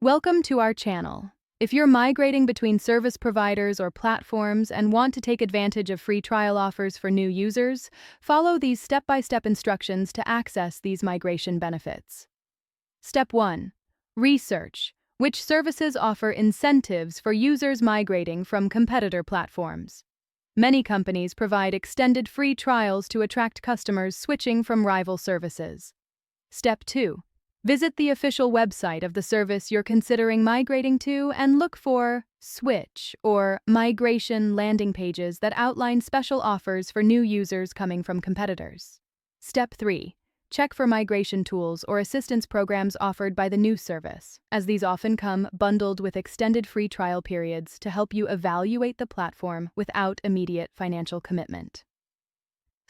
Welcome to our channel. If you're migrating between service providers or platforms and want to take advantage of free trial offers for new users, follow these step-by-step instructions to access these migration benefits. Step 1. Research. Which services offer incentives for users migrating from competitor platforms? Many companies provide extended free trials to attract customers switching from rival services. Step 2. Visit the official website of the service you're considering migrating to and look for switch or migration landing pages that outline special offers for new users coming from competitors. Step 3. Check for migration tools or assistance programs offered by the new service, as these often come bundled with extended free trial periods to help you evaluate the platform without immediate financial commitment.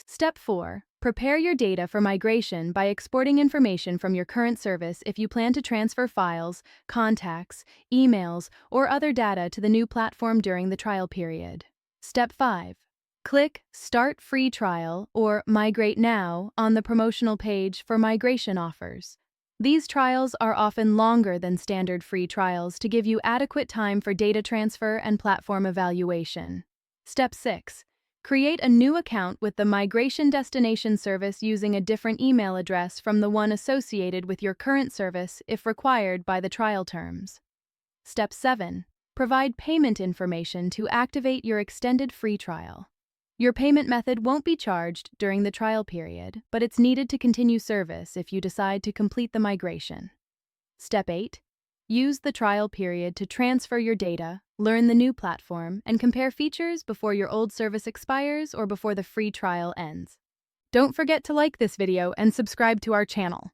Step 4. Prepare your data for migration by exporting information from your current service if you plan to transfer files, contacts, emails, or other data to the new platform during the trial period. Step 5. Click Start Free Trial or Migrate Now on the promotional page for migration offers. These trials are often longer than standard free trials to give you adequate time for data transfer and platform evaluation. Step 6. Create a new account with the migration destination service using a different email address from the one associated with your current service if required by the trial terms. Step 7. Provide payment information to activate your extended free trial. Your payment method won't be charged during the trial period, but it's needed to continue service if you decide to complete the migration. Step 8. Use the trial period to transfer your data, learn the new platform, and compare features before your old service expires or before the free trial ends. Don't forget to like this video and subscribe to our channel.